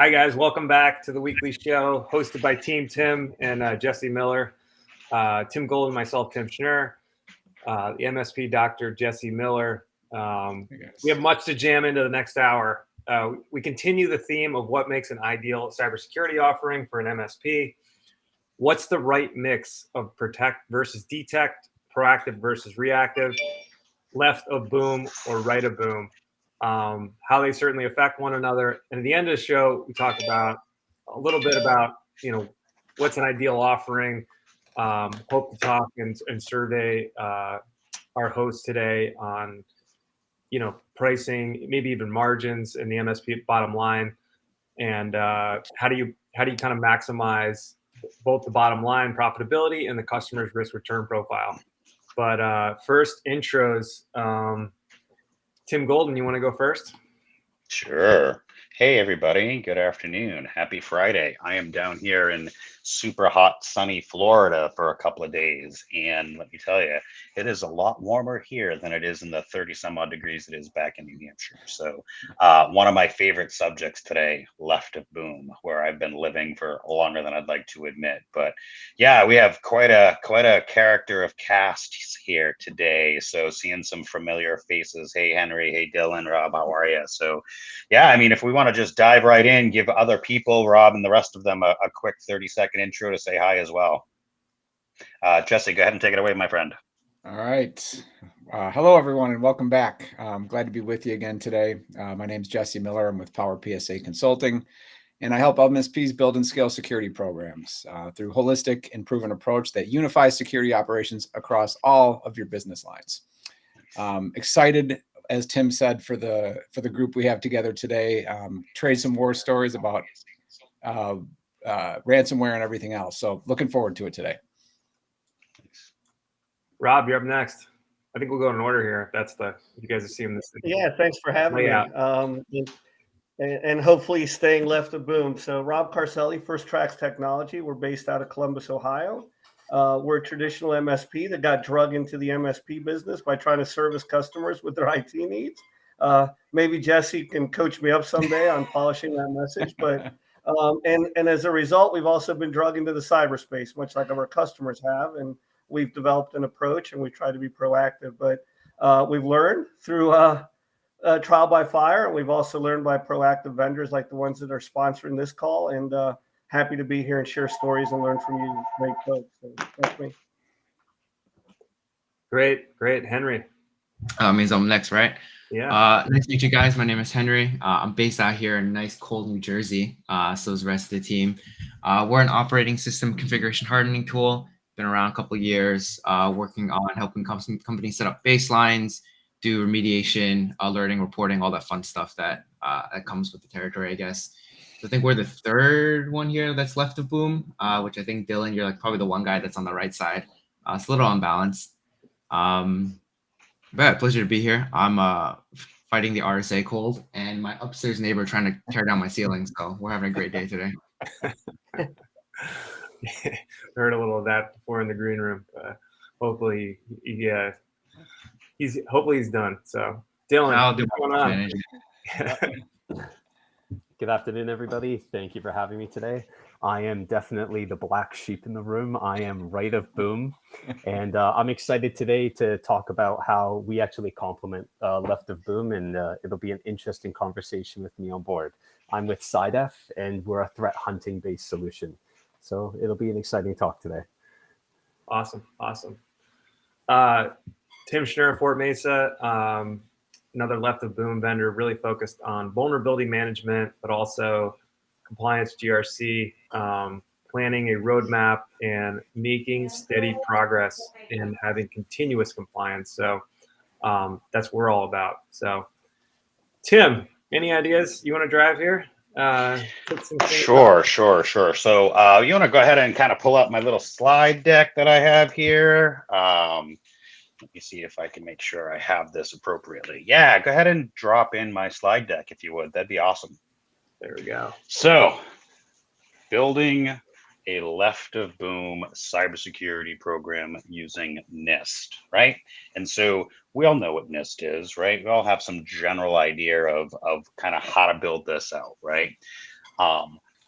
Hi, guys. Welcome back to the weekly show hosted by Team Tim and Jesse Miller. Tim Golden, myself, Tim Schnurr, the MSP Dr. Jesse Miller. We have much to jam into the next hour. We continue the theme of what makes an ideal cybersecurity offering for an MSP. What's the right mix of protect versus detect, proactive versus reactive, left of boom or right of boom? How they certainly affect one another. And at the end of the show, we talk about a little bit about, what's an ideal offering. Hope to talk and survey our host today on, pricing, maybe even margins and the MSP bottom line. And how do you kind of maximize both the bottom line profitability and the customer's risk return profile? But first, intros. Tim Golden, you want to go first? Sure. Hey, everybody. Good afternoon. Happy Friday. I am down here in super hot, sunny Florida for a couple of days. And let me tell you, it is a lot warmer here than it is in the 30 some odd degrees it is back in New Hampshire. So one of my favorite subjects today, left of boom, where I've been living for longer than I'd like to admit. But yeah, we have quite a character of casts here today. So seeing some familiar faces. Hey, Henry. Hey, Dylan. Rob, how are you? So yeah, I mean, if we want to just dive right in, give other people, Rob and the rest of them, a quick 30-second intro to say hi as well. Jesse, go ahead and take it away, my friend. All right. Hello, everyone, and welcome back. I'm glad to be with you again today. My name is Jesse Miller. I'm with Power PSA Consulting, and I help MSPs build and scale security programs through holistic and proven approach that unifies security operations across all of your business lines. Excited, as Tim said, for the group we have together today, trade some war stories about ransomware and everything else. So looking forward to it today. Rob, you're up next. I think we'll go in order here. You guys are seeing this. Yeah, thanks for having me. And hopefully staying left of boom. So Rob Carselle, First Tracks Technology. We're based out of Columbus, Ohio. We're a traditional MSP that got drug into the MSP business by trying to service customers with their IT needs. Maybe Jesse can coach me up someday on polishing that message. But and as a result, we've also been drug into the cyberspace, much like our customers have. And we've developed an approach and we try to be proactive. But we've learned through trial by fire. And we've also learned by proactive vendors like the ones that are sponsoring this call. And happy to be here and share stories and learn from you great folks. So that's me. Great. Henry. Means I'm next, right? Yeah. Nice to meet you guys. My name is Henry. I'm based out here in nice, cold New Jersey. So is the rest of the team. We're an operating system configuration hardening tool. Been around a couple of years, working on helping companies set up baselines, do remediation, alerting, reporting, all that fun stuff that comes with the territory, I guess. So I think we're the third one here that's left of boom, which I think, Dylan, you're like probably the one guy that's on the right side. It's a little unbalanced. But pleasure to be here. I'm fighting the RSA cold and my upstairs neighbor trying to tear down my ceiling. So we're having a great day today. Heard a little of that before in the green room. Hopefully, he's done. So, Dylan, what's going on? Good afternoon, everybody. Thank you for having me today. I am definitely the black sheep in the room. I am right of boom. And I'm excited today to talk about how we actually complement left of boom. And it'll be an interesting conversation with me on board. I'm with CYDEF, and we're a threat hunting based solution. So it'll be an exciting talk today. Awesome. Tim Schnurr, Fort Mesa, another left of boom vendor, really focused on vulnerability management, but also compliance, GRC, planning a roadmap and making steady progress in having continuous compliance. So that's what we're all about. So Tim, any ideas you want to drive here? Sure. So you want to go ahead and kind of pull up my little slide deck that I have here. Let me see if I can make sure I have this appropriately. Yeah, go ahead and drop in my slide deck if you would. That'd be awesome. There we go. So building a left of boom cybersecurity program using NIST, right? And so we all know what NIST is, right? We all have some general idea of kind of how to build this out, right?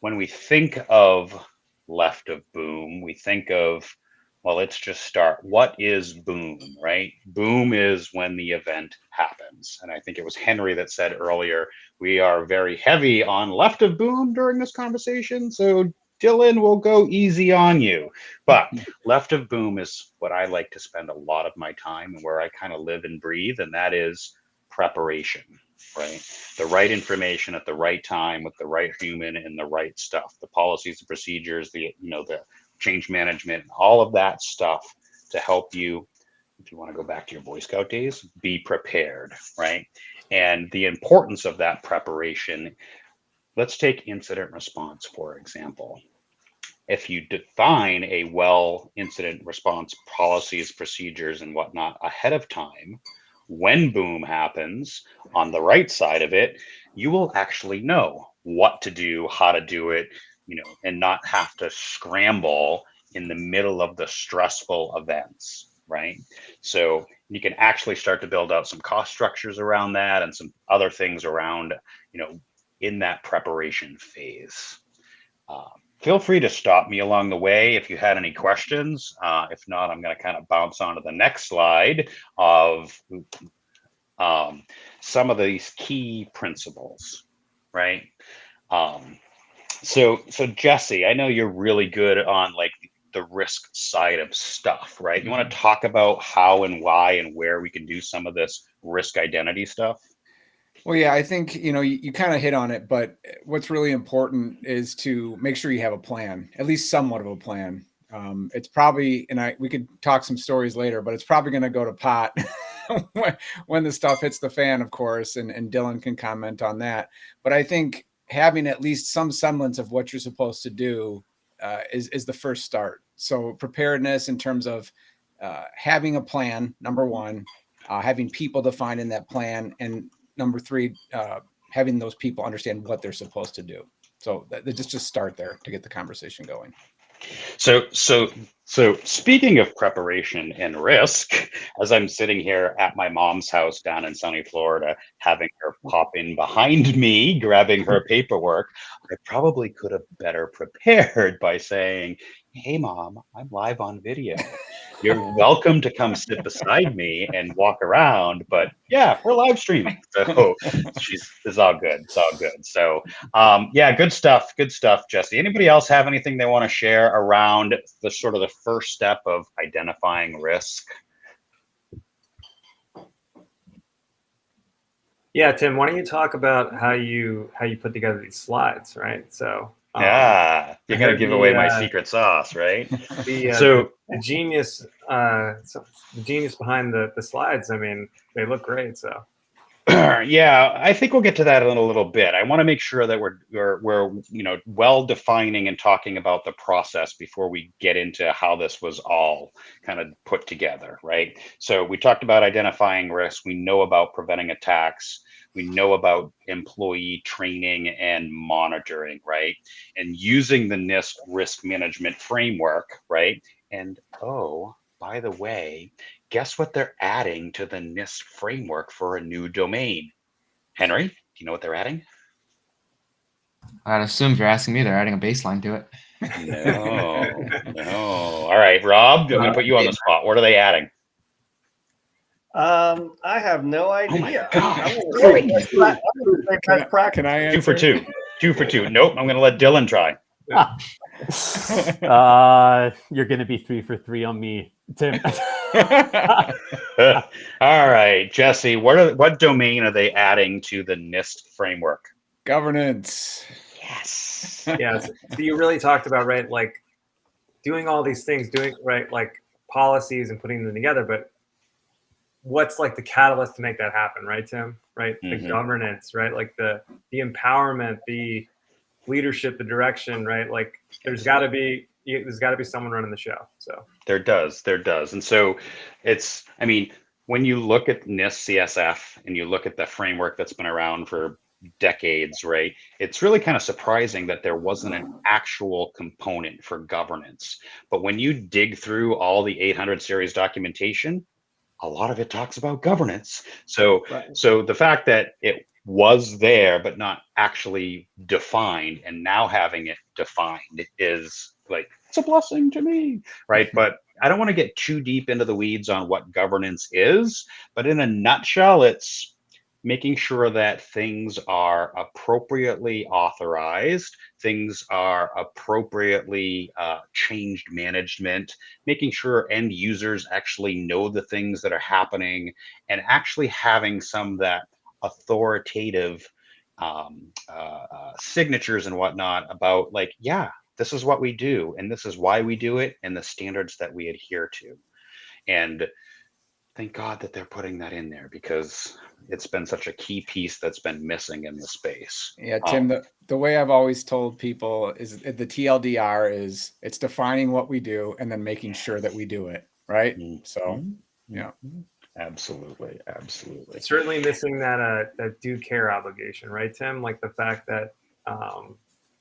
When we think of left of boom, we think of, well, let's just start. What is boom, right? Boom is when the event happens. And I think it was Henry that said earlier, we are very heavy on left of boom during this conversation. So Dylan will go easy on you. But left of boom is what I like to spend a lot of my time and where I kind of live and breathe. And that is preparation, right? The right information at the right time with the right human and the right stuff, the policies, the procedures, the change management, all of that stuff to help you, if you want to go back to your Boy Scout days, be prepared, right? And the importance of that preparation, let's take incident response, for example. If you define a incident response policies, procedures, and whatnot ahead of time, when boom happens on the right side of it, you will actually know what to do, how to do it, and not have to scramble in the middle of the stressful events, right? So you can actually start to build out some cost structures around that and some other things around, in that preparation phase. Feel free to stop me along the way if you had any questions. If not, I'm going to kind of bounce on to the next slide of some of these key principles, right? So Jesse, I know you're really good on like the risk side of stuff, right? You want to talk about how and why and where we can do some of this risk identity stuff? Well, yeah, I think, you kind of hit on it, but what's really important is to make sure you have a plan, at least somewhat of a plan. It's probably, we could talk some stories later, but it's probably going to go to pot when the stuff hits the fan, of course, and Dylan can comment on that. But I think having at least some semblance of what you're supposed to do is the first start. So preparedness in terms of having a plan, number one, having people defined in that plan, and number three, having those people understand what they're supposed to do. So just start there to get the conversation going. So speaking of preparation and risk, as I'm sitting here at my mom's house down in sunny Florida, having her pop in behind me, grabbing her paperwork, I probably could have better prepared by saying, "Hey, Mom, I'm live on video. You're welcome to come sit beside me and walk around, but yeah, we're live streaming." So it's all good. It's all good. So yeah, good stuff. Good stuff, Jesse. Anybody else have anything they want to share around the sort of the first step of identifying risk? Yeah, Tim, why don't you talk about how you put together these slides, right? So yeah, you're gonna give away my secret sauce, right? The genius, the genius behind the slides. I mean, they look great. So yeah, I think we'll get to that in a little bit. I want to make sure that we're well defining and talking about the process before we get into how this was all kind of put together, right? So we talked about identifying risk. We know about preventing attacks. We know about employee training and monitoring, right? And using the NIST risk management framework, right? And oh, by the way, guess what they're adding to the NIST framework for a new domain? Henry, do you know what they're adding? I'd assume if you're asking me, they're adding a baseline to it. No. All right, Rob, I'm going to put you on the spot. What are they adding? I have no idea. Can I answer? 2 for 2. 2 for 2. Nope, I'm going to let Dylan try. You're going to be 3 for 3 on me, Tim. All right, Jesse, what domain are they adding to the NIST framework? Governance. Yes. Yeah. So you really talked about, right, like doing all these things, like policies and putting them together, but what's like the catalyst to make that happen, right, Tim? Right, the governance, right, like the empowerment, the leadership, the direction, right? Like there's got to be someone running the show. So there does. And so when you look at NIST CSF and you look at the framework that's been around for decades, right, it's really kind of surprising that there wasn't an actual component for governance. But when you dig through all the 800 series documentation, a lot of it talks about governance. So the fact that it was there but not actually defined, and now having it defined is like, it's a blessing to me, right? But I don't want to get too deep into the weeds on what governance is, but in a nutshell, it's making sure that things are appropriately authorized, things are appropriately changed management, making sure end users actually know the things that are happening, and actually having some of that authoritative signatures and whatnot about like, yeah, this is what we do, and this is why we do it, and the standards that we adhere to. And thank God that they're putting that in there, because it's been such a key piece that's been missing in the space. Yeah, Tim, the way I've always told people is the TLDR is it's defining what we do and then making sure that we do it, right? So, yeah. Absolutely. Certainly missing that due care obligation, right, Tim? Like the fact that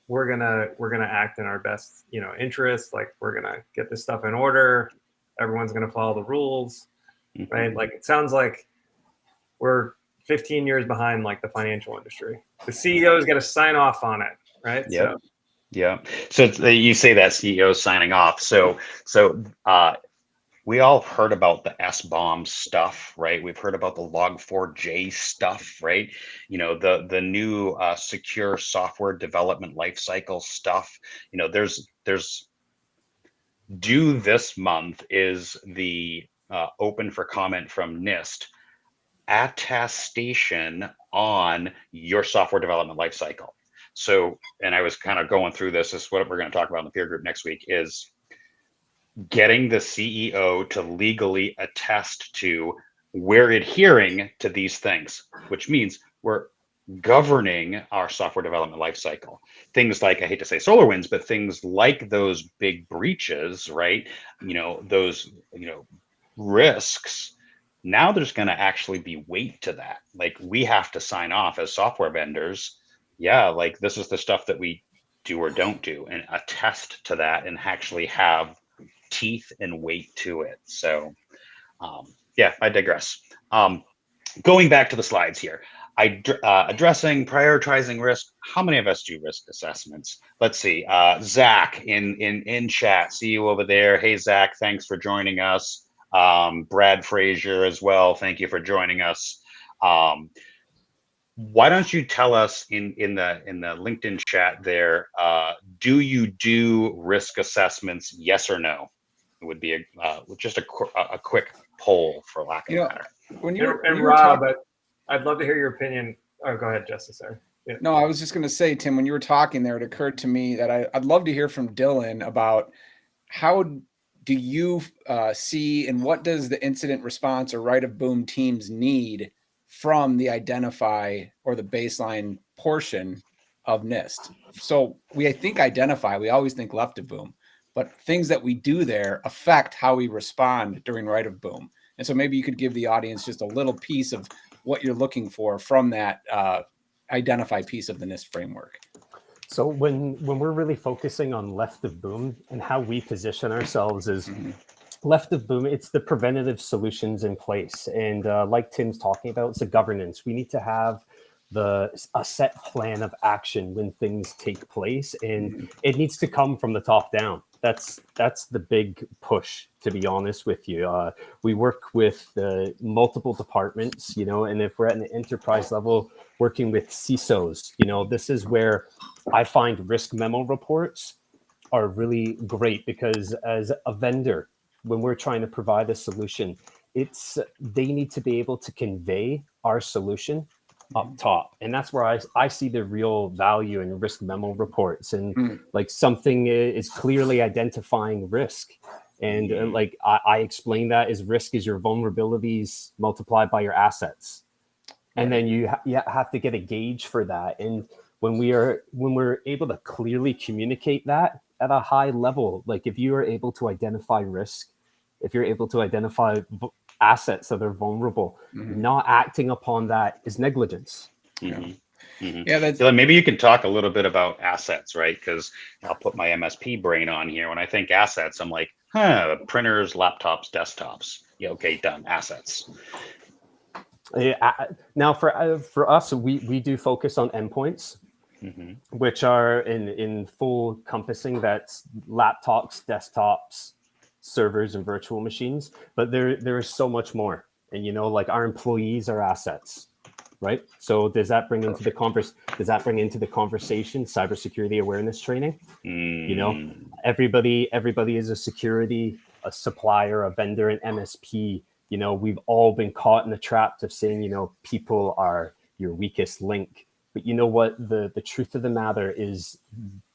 we're gonna act in our best, interest. Like we're gonna get this stuff in order. Everyone's gonna follow the rules, right? Like it sounds like we're 15 years behind, like the financial industry. The CEO's got to sign off on it, right? Yep. Yeah. So you say that CEO signing off. So we all heard about the SBOM stuff, right? We've heard about the Log4j stuff, right? The new secure software development lifecycle stuff. There's due this month is the open for comment from NIST attestation on your software development lifecycle. So, and I was kind of going through this is what we're going to talk about in the peer group next week, is getting the CEO to legally attest to we're adhering to these things, which means we're governing our software development lifecycle. Things like, I hate to say SolarWinds, but things like those big breaches, right? Those, risks. Now there's going to actually be weight to that. Like we have to sign off as software vendors. Yeah, like this is the stuff that we do or don't do, and attest to that and actually have teeth and weight to it. So yeah, I digress. Going back to the slides here, addressing, prioritizing risk. How many of us do risk assessments? Let's see. Zach in chat, see you over there. Hey Zach, thanks for joining us. Brad Frazier as well, thank you for joining us. Why don't you tell us in the LinkedIn chat there, do you do risk assessments, yes or no? It would be just a quick poll, for lack of a better. When you were talking, I'd love to hear your opinion. Oh, go ahead, Justin. Sorry. Yeah. No, I was just going to say, Tim, when you were talking there, it occurred to me that I'd love to hear from Dylan about how do you see, and what does the incident response or right of boom teams need from the identify or the baseline portion of NIST? So I think identify, we always think left of boom, but things that we do there affect how we respond during right of boom. And so maybe you could give the audience just a little piece of what you're looking for from that identify piece of the NIST framework. So when we're really focusing on left of boom and how we position ourselves is left of boom, it's the preventative solutions in place. And like Tim's talking about, it's the governance. We need to have a set plan of action when things take place, and it needs to come from the top down. That's the big push, to be honest with you. We work with multiple departments, and if we're at an enterprise level, working with CISOs, this is where I find risk memo reports are really great, because as a vendor, when we're trying to provide a solution, they need to be able to convey our solution up top. And that's where I see the real value in risk memo reports, and like something is clearly identifying risk. And like I explain that as risk is your vulnerabilities multiplied by your assets. And then you have to get a gauge for that. And when we're able to clearly communicate that at a high level, like if you are able to identify risk, if you're able to identify assets that are vulnerable, not acting upon that is negligence. Yeah, Dylan, maybe you can talk a little bit about assets, right? Because I'll put my MSP brain on here. When I think assets, I'm like, printers, laptops, desktops. Yeah, okay, done. Assets. Now, for us, we do focus on endpoints, which are in full encompassing. That's laptops, desktops, servers, and virtual machines. But there is so much more. And like our employees are assets, right? So does that bring into the conversation cybersecurity awareness training? Everybody is a security, a supplier, a vendor, an MSP. We've all been caught in the trap of saying, people are your weakest link. But you know what? The truth of the matter is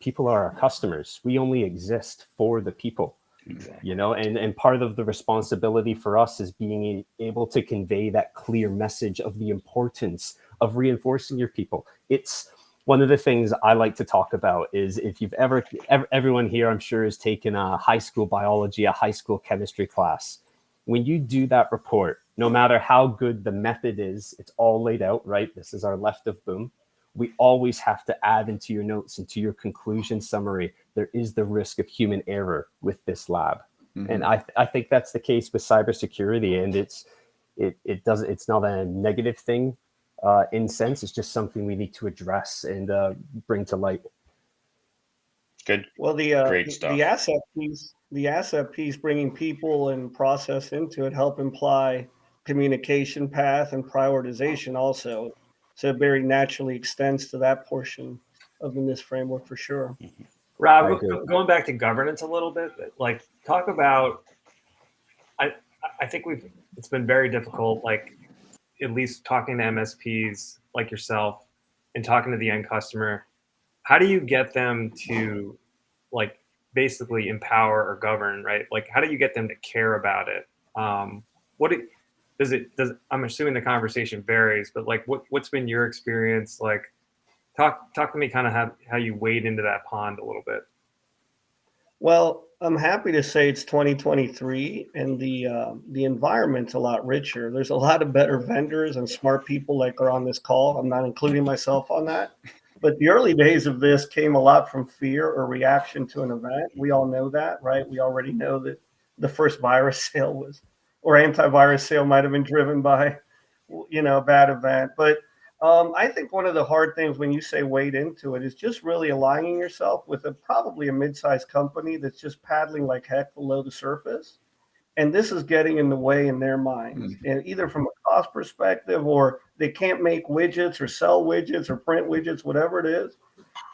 people are our customers. We only exist for the people. Exactly. And part of the responsibility for us is being able to convey that clear message of the importance of reinforcing your people. It's one of the things I like to talk about is if you've everyone here, I'm sure, has taken a high school biology, a high school chemistry class. When you do that report, no matter how good the method is, it's all laid out, right? This is our left of boom. We always have to add into your notes, into your conclusion summary, there is the risk of human error with this lab. And I think that's the case with cybersecurity. And it's not a negative thing in sense. It's just something we need to address and bring to light. Good. Well, great stuff. The asset piece, bringing people and process into it, help imply communication path and prioritization also. So it very naturally extends to that portion of the NIST framework for sure. Rob, going back to governance a little bit, like talk about, I think it's been very difficult, like at least talking to MSPs like yourself and talking to the end customer. How do you get them to like basically empower or govern, right? Like how do you get them to care about it? I'm assuming the conversation varies, but like what's been your experience? Like talk to me kind of how you wade into that pond a little bit. Well, I'm happy to say it's 2023 and the environment's a lot richer. There's a lot of better vendors and smart people like are on this call. I'm not including myself on that. But the early days of this came a lot from fear or reaction to an event. We all know that, right? We already know that the first virus sale or antivirus sale might have been driven by, a bad event. But I think one of the hard things when you say wade into it is just really aligning yourself with probably a mid-sized company that's just paddling like heck below the surface. And this is getting in the way in their minds, and either from a cost perspective or they can't make widgets or sell widgets or print widgets, whatever it is.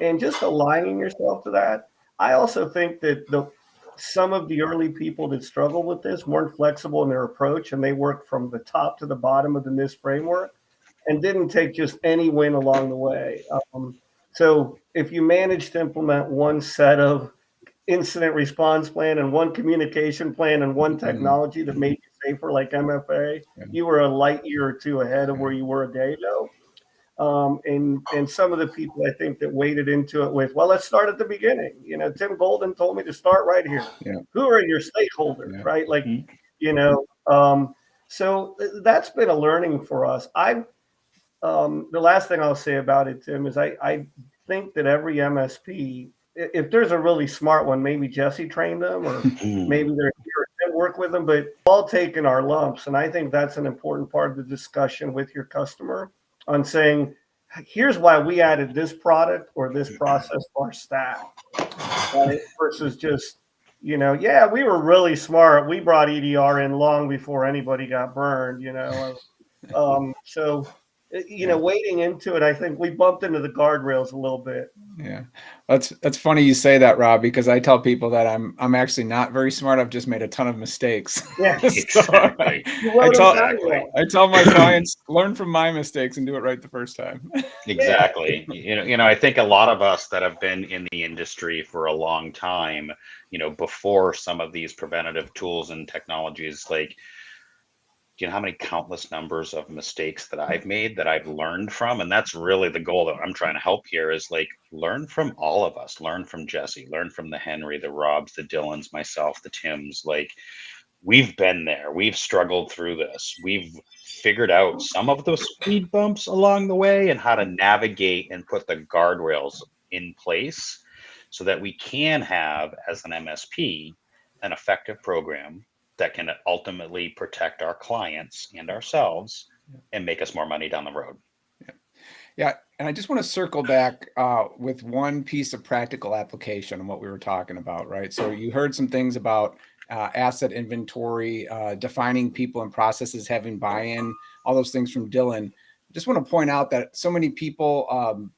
And just aligning yourself to that. I also think that some of the early people that struggled with this weren't flexible in their approach, and they worked from the top to the bottom of the NIST framework and didn't take just any win along the way. So if you manage to implement one set of incident response plan and one communication plan and one technology that made you safer like MFA, you were a light year or two ahead of where you were a day ago. And some of the people I think that waded into it with, well, let's start at the beginning. Tim Golden told me to start right here. Yeah. Who are your stakeholders, right? Like, so that's been a learning for us. The last thing I'll say about it, Tim, is I think that every MSP, if there's a really smart one, maybe Jesse trained them or maybe they're here and work with them, but all taking our lumps. And I think that's an important part of the discussion with your customer on saying, here's why we added this product or this process to our stack, right? Versus just, we were really smart. We brought EDR in long before anybody got burned, so wading into it, I think we bumped into the guardrails a little bit. Yeah, that's funny you say that, Rob, because I tell people that I'm actually not very smart. I've just made a ton of mistakes. Yeah, exactly. I tell my clients, learn from my mistakes and do it right the first time. Exactly. I think a lot of us that have been in the industry for a long time, before some of these preventative tools and technologies, like, do you know how many countless numbers of mistakes that I've made that I've learned from? And that's really the goal that I'm trying to help here is like, learn from all of us, learn from Jesse, learn from the Henry, the Robs, the Dylans, myself, the Tims. Like, we've been there. We've struggled through this. We've figured out some of those speed bumps along the way and how to navigate and put the guardrails in place so that we can have, as an MSP, an effective program that can ultimately protect our clients and ourselves and make us more money down the road. Yeah, and I just want to circle back with one piece of practical application on what we were talking about, right? So you heard some things about asset inventory, defining people and processes, having buy-in, all those things from Dylan. Just want to point out that so many people,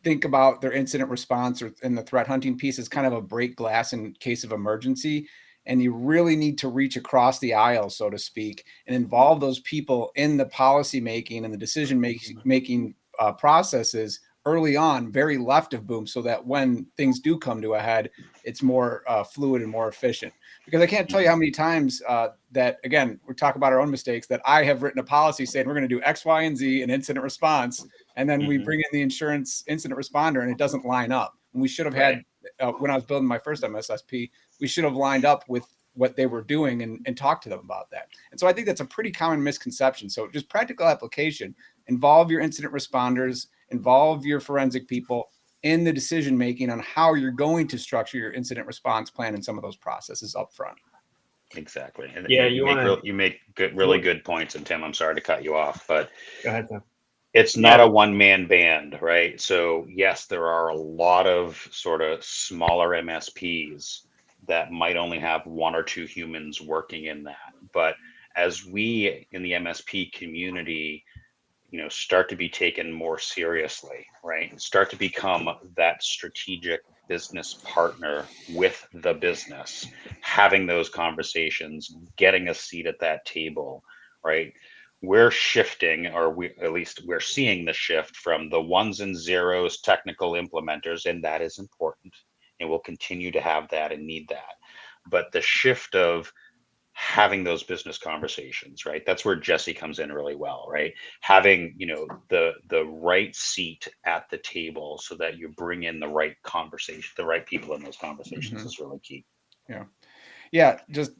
think about their incident response or in the threat hunting piece as kind of a break glass in case of emergency. And you really need to reach across the aisle, so to speak, and involve those people in the policy making and the decision making processes early on, very left of boom, so that when things do come to a head, it's more fluid and more efficient. Because I can't tell you how many times that, again, we're talking about our own mistakes, that I have written a policy saying we're going to do X, Y, and Z in incident response. And then we bring in the insurance incident responder and it doesn't line up. And we should have had, when I was building my first MSSP, we should have lined up with what they were doing and talked to them about that. And so I think that's a pretty common misconception. So just practical application, involve your incident responders, involve your forensic people in the decision-making on how you're going to structure your incident response plan and some of those processes up front. Exactly. And Yeah, you make really good points. And Tim, I'm sorry to cut you off, but go ahead, Tim. It's not a one-man band, right? So yes, there are a lot of sort of smaller MSPs that might only have one or two humans working in that. But as we in the MSP community, start to be taken more seriously, right? And start to become that strategic business partner with the business, having those conversations, getting a seat at that table, right? We're shifting, or we're seeing the shift from the ones and zeros technical implementers, and that is important, and we'll continue to have that and need that. But the shift of having those business conversations, right? That's where Jesse comes in really well, right? Having, the right seat at the table so that you bring in the right conversation, the right people in those conversations is really key. Yeah. Just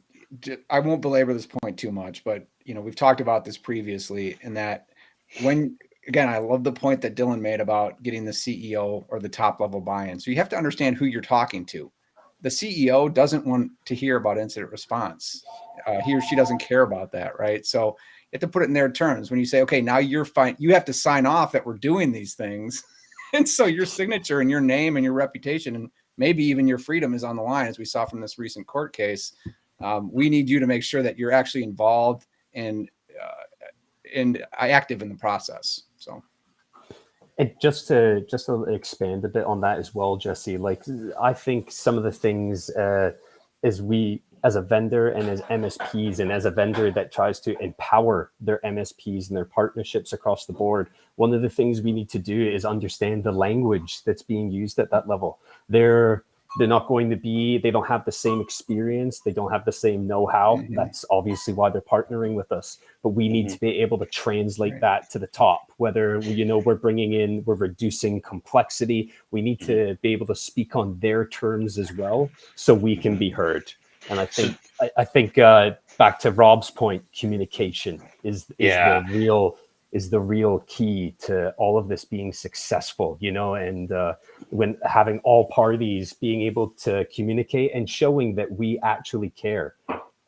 I won't belabor this point too much, but we've talked about this previously, in that again, I love the point that Dylan made about getting the CEO or the top level buy-in. So you have to understand who you're talking to. The CEO doesn't want to hear about incident response. He or she doesn't care about that, right? So you have to put it in their terms. When you say, okay, now you're fine, you have to sign off that we're doing these things. And so your signature and your name and your reputation, and maybe even your freedom, is on the line, as we saw from this recent court case. We need you to make sure that you're actually involved and active in the process. So. And just to expand a bit on that as well, Jesse, like I think some of the things as we, as a vendor and as MSPs, and as a vendor that tries to empower their MSPs and their partnerships across the board, one of the things we need to do is understand the language that's being used at that level. They're not going to be, they don't have the same experience. They don't have the same know-how. That's obviously why they're partnering with us. But we need to be able to translate that to the top, whether, we're reducing complexity. We need to be able to speak on their terms as well, so we can be heard. And I think back to Rob's point, communication is the real key to all of this being successful, and when having all parties being able to communicate and showing that we actually care.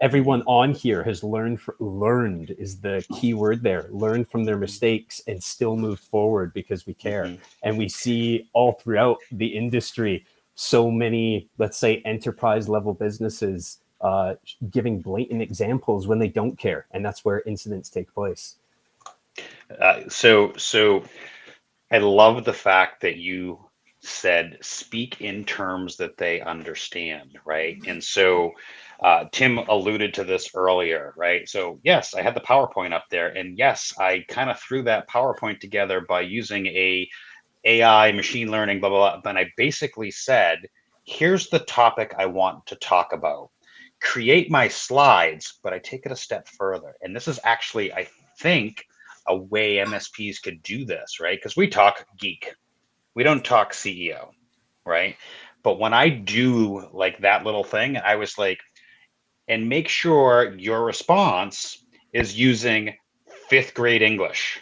Everyone on here has learned is the key word there, learned from their mistakes and still moved forward because we care. And we see all throughout the industry, so many, let's say, enterprise level businesses giving blatant examples when they don't care. And that's where incidents take place. So I love the fact that you said speak in terms that they understand, right? And so Tim alluded to this earlier, right? So yes, I had the PowerPoint up there, and yes, I kind of threw that PowerPoint together by using a AI, machine learning, blah, blah, blah. But I basically said, here's the topic I want to talk about. Create my slides, but I take it a step further. And this is actually, I think, a way MSPs could do this, right? Because we talk geek, we don't talk CEO, right? But when I do like that little thing, I was like, and make sure your response is using 5th grade English.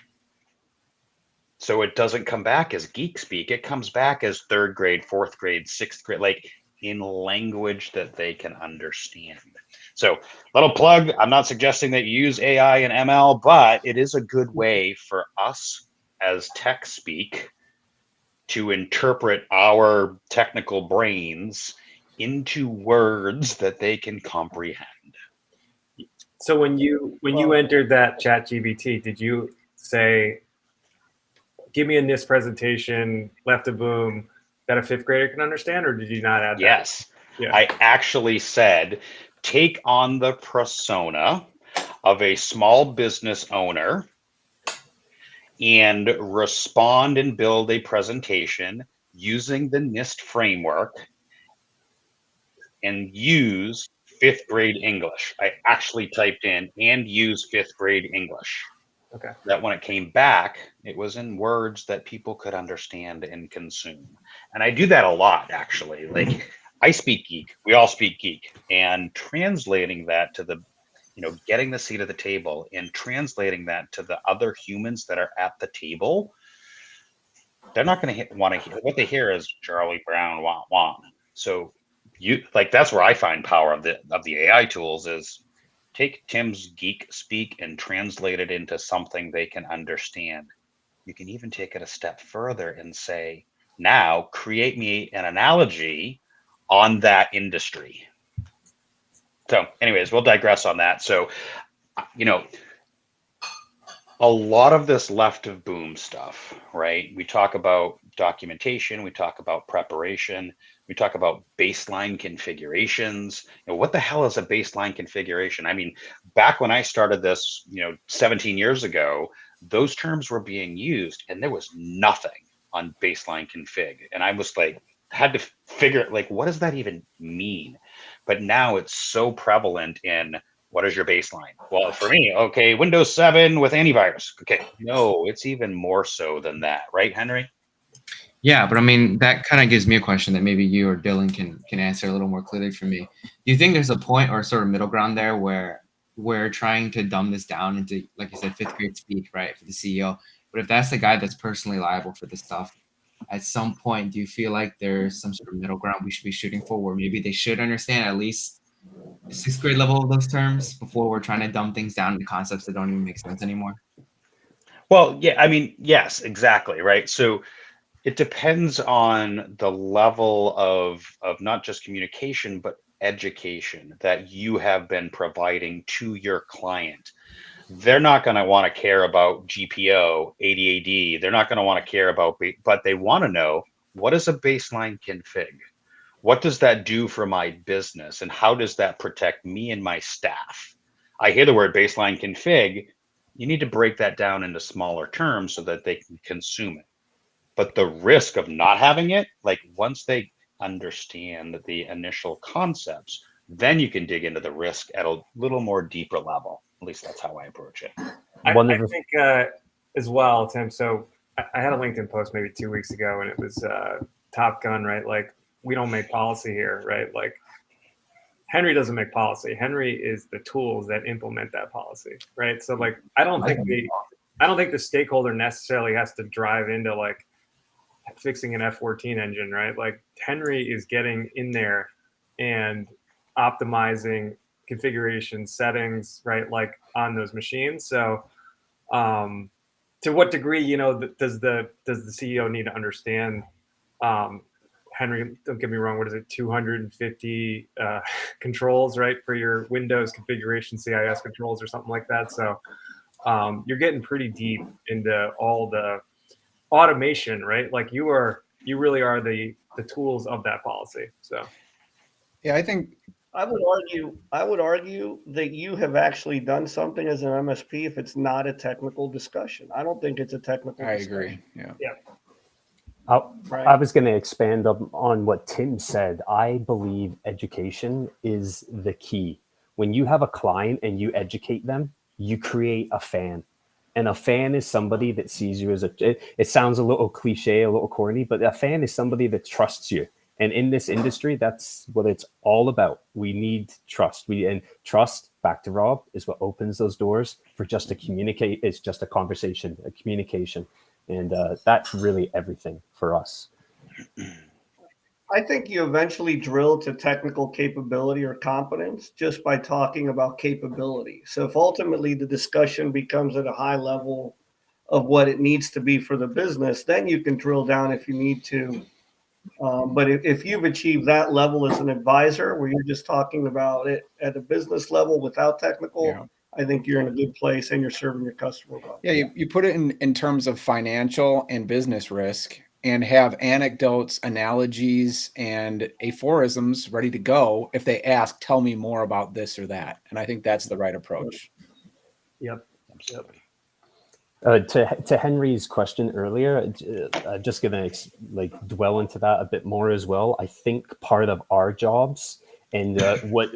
So it doesn't come back as geek speak, it comes back as 3rd grade, 4th grade, 6th grade, like in language that they can understand. So, little plug. I'm not suggesting that you use AI and ML, but it is a good way for us as tech speak to interpret our technical brains into words that they can comprehend. So when you entered that ChatGPT, did you say, give me a NIST presentation, left a boom, that a fifth grader can understand, or did you not add that? Yes. Yeah. I actually said, take on the persona of a small business owner and respond and build a presentation using the NIST framework and use fifth grade English. I actually typed in and use fifth grade English. Okay. That when it came back, it was in words that people could understand and consume. And I do that a lot, actually. Like, I speak geek. We all speak geek. And translating that to the, getting the seat at the table and translating that to the other humans that are at the table, they're not going to want to hear. What they hear is Charlie Brown, wah, wah. So that's where I find power of the AI tools is take Tim's geek speak and translate it into something they can understand. You can even take it a step further and say, now create me an analogy on that industry. So anyways, we'll digress on that. So, a lot of this left of boom stuff, right? We talk about documentation, we talk about preparation, we talk about baseline configurations. What the hell is a baseline configuration? I mean, back when I started this, 17 years ago, those terms were being used and there was nothing on baseline config. And I was like, had to figure like, what does that even mean? But now it's so prevalent in what is your baseline? Well, for me, okay, Windows 7 with antivirus. Okay, no, it's even more so than that, right, Henry? Yeah, but I mean, that kind of gives me a question that maybe you or Dylan can answer a little more clearly for me. Do you think there's a point or sort of middle ground there where we're trying to dumb this down into, like you said, fifth grade speak, right, for the CEO? But if that's the guy that's personally liable for this stuff, at some point, do you feel like there's some sort of middle ground we should be shooting for where maybe they should understand at least the sixth grade level of those terms before we're trying to dumb things down into concepts that don't even make sense anymore? Well, yeah, I mean, yes, exactly, right? So it depends on the level of not just communication, but education that you have been providing to your client. They're not going to want to care about GPO, ADAD. They're not going to want to care about, but they want to know, what is a baseline config? What does that do for my business? And how does that protect me and my staff? I hear the word baseline config. You need to break that down into smaller terms so that they can consume it. But the risk of not having it, like once they understand the initial concepts, then you can dig into the risk at a little more deeper level. At least that's how I approach it. I think as well, Tim. So I had a LinkedIn post maybe 2 weeks ago, and it was Top Gun, right? Like, we don't make policy here, right? Like, Henry doesn't make policy. Henry is the tools that implement that policy, right? So like, I don't think the stakeholder necessarily has to drive into like fixing an F-14 engine, right? Like, Henry is getting in there and optimizing configuration settings, right? Like on those machines. So to what degree, does the CEO need to understand, Henry, don't get me wrong, what is it, 250 controls, right, for your Windows configuration, CIS controls or something like that. So you're getting pretty deep into all the automation, right? Like, you really are the tools of that policy. So Yeah, I think I would argue that you have actually done something as an MSP if it's not a technical discussion. I don't think it's a technical discussion. agree. Yeah. I was going to expand on what Tim said. I believe education is the key. When you have a client and you educate them, you create a fan. And a fan is somebody that sees you as it sounds a little cliche, a little corny, but a fan is somebody that trusts you. And in this industry, that's what it's all about. We need trust. And trust, back to Rob, is what opens those doors for just to communicate. It's just a conversation, a communication. And that's really everything for us. I think you eventually drill to technical capability or competence just by talking about capability. So if ultimately the discussion becomes at a high level of what it needs to be for the business, then you can drill down if you need to. But if you've achieved that level as an advisor, where you're just talking about it at a business level without technical, I think you're in a good place and you're serving your customer well. Yeah, you put it in terms of financial and business risk, and have anecdotes, analogies, and aphorisms ready to go. If they ask, tell me more about this or that. And I think that's the right approach. Yep. Absolutely. To Henry's question earlier, just gonna dwell into that a bit more as well. I think part of our jobs and what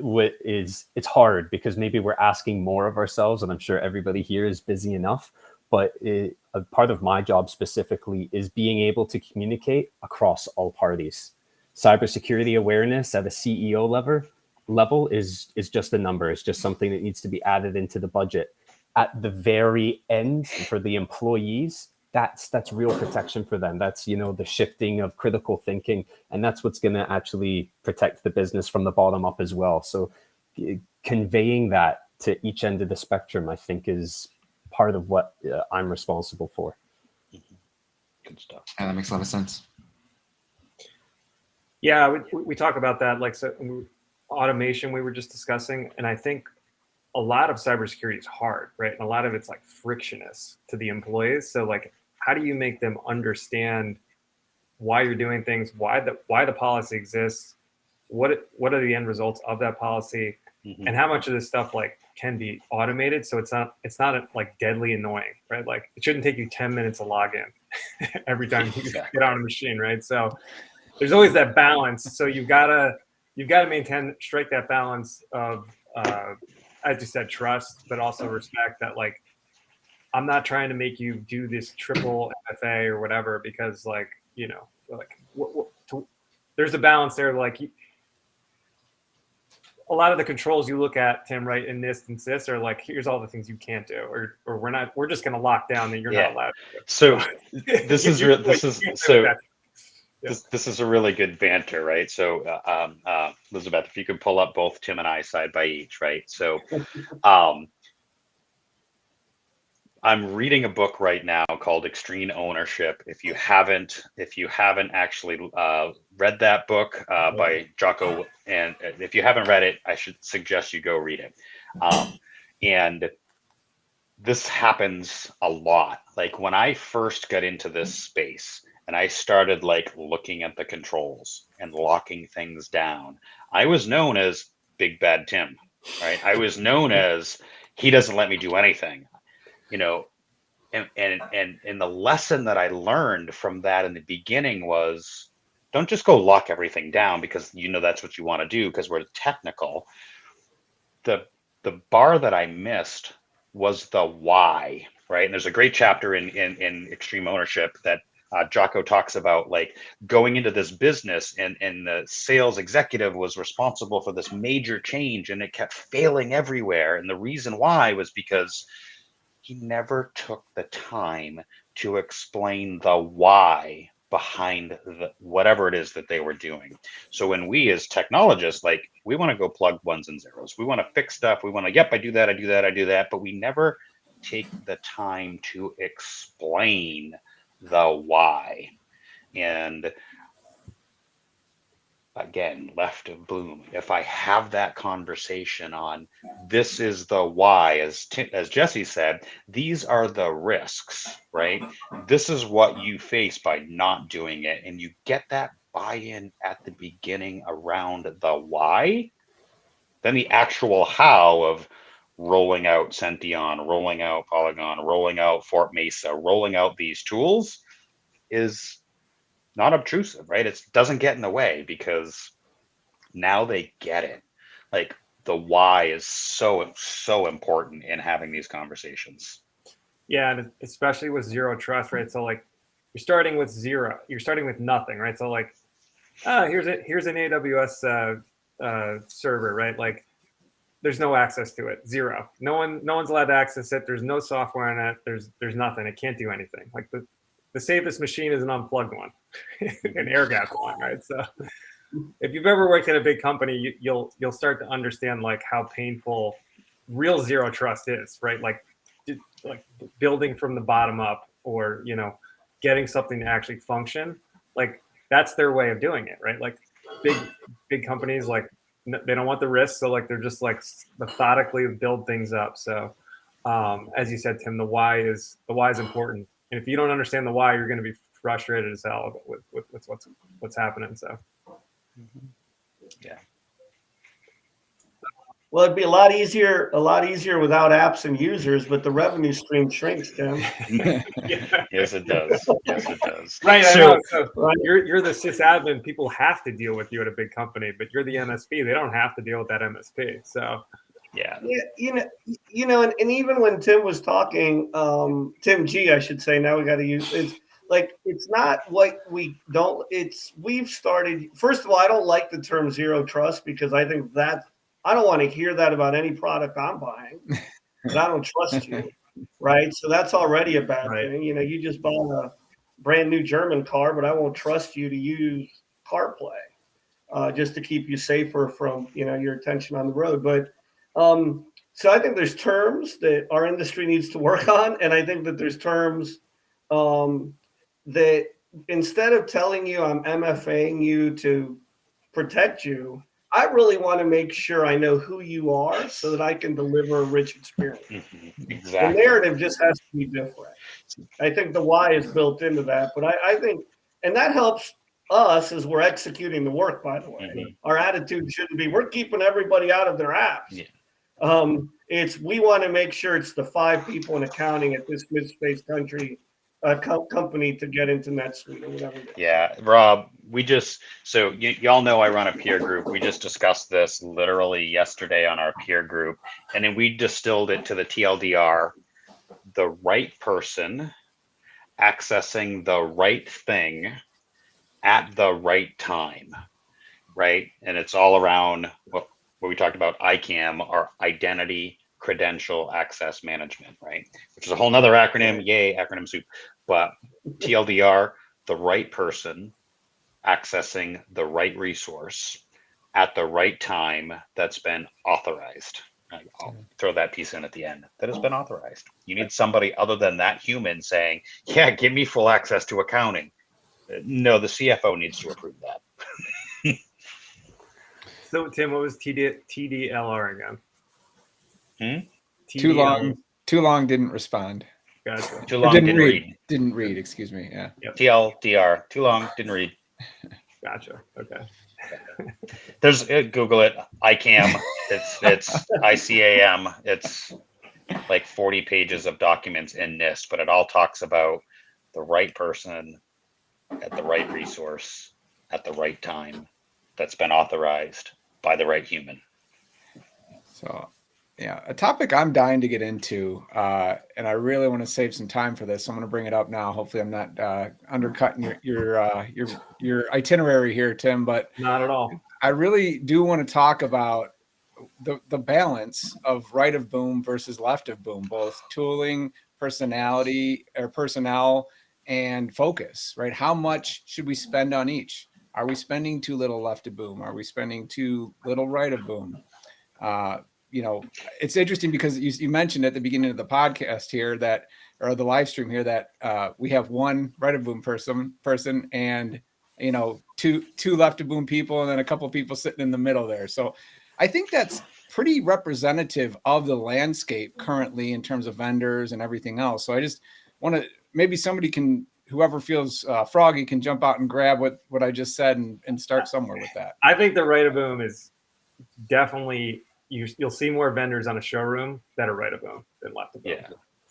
is, it's hard because maybe we're asking more of ourselves, and I'm sure everybody here is busy enough. But a part of my job specifically is being able to communicate across all parties. Cybersecurity awareness at a CEO level is just a number. It's just something that needs to be added into the budget. At the very end, for the employees, that's real protection for them. That's, the shifting of critical thinking, and that's what's going to actually protect the business from the bottom up as well. So conveying that to each end of the spectrum, I think, is part of what I'm responsible for. Good stuff. Yeah, that makes a lot of sense. Yeah, we talk about that, like, so automation we were just discussing, and I think a lot of cybersecurity is hard, right? And a lot of it's like frictionless to the employees. So like, how do you make them understand why you're doing things, why the policy exists, what are the end results of that policy, and how much of this stuff like can be automated so it's not like deadly annoying, right? Like it shouldn't take you 10 minutes to log in every time you get on a machine, right? So there's always that balance. So you've got to strike that balance of as you said, trust, but also respect that, like, I'm not trying to make you do this triple MFA or whatever, because like, there's a balance there. Like a lot of the controls you look at, Tim, right, in NIST and CIS are like, here's all the things you can't do, or we're just going to lock down that you're not allowed to do. So this is a really good banter, right? So Elizabeth, if you could pull up both Tim and I side by each, right? So I'm reading a book right now called Extreme Ownership. If you haven't actually read that book by Jocko, and if you haven't read it, I should suggest you go read it. And this happens a lot. Like when I first got into this space and I started like looking at the controls and locking things down, I was known as Big Bad Tim, right? I was known as he doesn't let me do anything. And the lesson that I learned from that in the beginning was, don't just go lock everything down because that's what you want to do because we're technical. The bar that I missed was the why, right? And there's a great chapter in Extreme Ownership that Jocko talks about, like going into this business and the sales executive was responsible for this major change and it kept failing everywhere. And the reason why was because he never took the time to explain the why behind whatever it is that they were doing. So when we as technologists, like we want to go plug ones and zeros, we want to fix stuff. We want to, I do that. But we never take the time to explain the why. And again, left of boom, if I have that conversation on this is the why, as Jesse said, these are the risks, right? This is what you face by not doing it. And you get that buy-in at the beginning around the why, then the actual how of rolling out Senteon, rolling out Polygon, rolling out Fort Mesa, rolling out these tools is not obtrusive, right? It doesn't get in the way because now they get it. Like the why is so important in having these conversations. Yeah, and especially with zero trust, right? So like you're starting with zero, you're starting with nothing, right? So like, here's an AWS server, right? Like there's no access to it, zero. No one's allowed to access it. There's no software on it. There's nothing. It can't do anything. Like the safest machine is an unplugged one, an air gap line, right? So if you've ever worked in a big company, you'll start to understand like how painful real zero trust is, right? Like building from the bottom up, or getting something to actually function. Like that's their way of doing it, right? Like big companies, like they don't want the risk, so like they're just like methodically build things up. So as you said, Tim, the why is important, and if you don't understand the why, you're going to be frustrated as hell with what's happening. So Yeah. Well, it'd be a lot easier without apps and users, but the revenue stream shrinks, Tim. Yes, it does. Yes, it does. Right. So, I know. So you're the sysadmin. People have to deal with you at a big company, but you're the MSP. They don't have to deal with that MSP. So yeah. And even when Tim was talking, Tim G, I should say. Now we got to use it's not what we've started. First of all, I don't like the term zero trust, because I think that I don't want to hear that about any product I'm buying, but I don't trust you, right? So that's already a bad thing. You just bought a brand new German car, but I won't trust you to use CarPlay just to keep you safer from, your attention on the road. But so I think there's terms that our industry needs to work on. And I think that there's terms that instead of telling you I'm MFAing you to protect you, I really want to make sure I know who you are so that I can deliver a rich experience. Exactly. The narrative just has to be different. I think the why is built into that, but I think, and that helps us as we're executing the work, by the way. Our attitude shouldn't be, we're keeping everybody out of their apps. Yeah. It's, we want to make sure it's the 5 people in accounting at this mid-space company to get into NetSuite or whatever. Yeah, Rob, so y'all know I run a peer group. We just discussed this literally yesterday on our peer group, and then we distilled it to the TLDR: the right person accessing the right thing at the right time, right? And it's all around what we talked about, ICAM, or Identity Credential Access Management, right? Which is a whole nother acronym. Yay, acronym soup. But TLDR, the right person accessing the right resource at the right time that's been authorized. I'll throw that piece in at the end. That has been authorized. You need somebody other than that human saying, yeah, give me full access to accounting. No, the CFO needs to approve that. So Tim, what was TDLR again? Too long didn't respond. Gotcha. Too long didn't read. Didn't read, excuse me. Yeah. Yep. TLDR, too long didn't read. Gotcha. Okay. There's Google it. ICAM. It's ICAM. It's like 40 pages of documents in NIST, but it all talks about the right person at the right resource at the right time that's been authorized by the right human. So, yeah, a topic I'm dying to get into, and I really want to save some time for this. So I'm going to bring it up now. Hopefully, I'm not undercutting your itinerary here, Tim. But not at all. I really do want to talk about the balance of right of boom versus left of boom, both tooling, personality or personnel, and focus. Right? How much should we spend on each? Are we spending too little left of boom? Are we spending too little right of boom? It's interesting because you mentioned at the beginning of the podcast here or the live stream here that we have one right of boom person and, two left of boom people, and then a couple of people sitting in the middle there. So I think that's pretty representative of the landscape currently in terms of vendors and everything else. So I just want to, maybe whoever feels froggy can jump out and grab what I just said and start somewhere with that. I think the right of boom is definitely, you'll see more vendors on a showroom that are right of boom than left of boom. Yeah.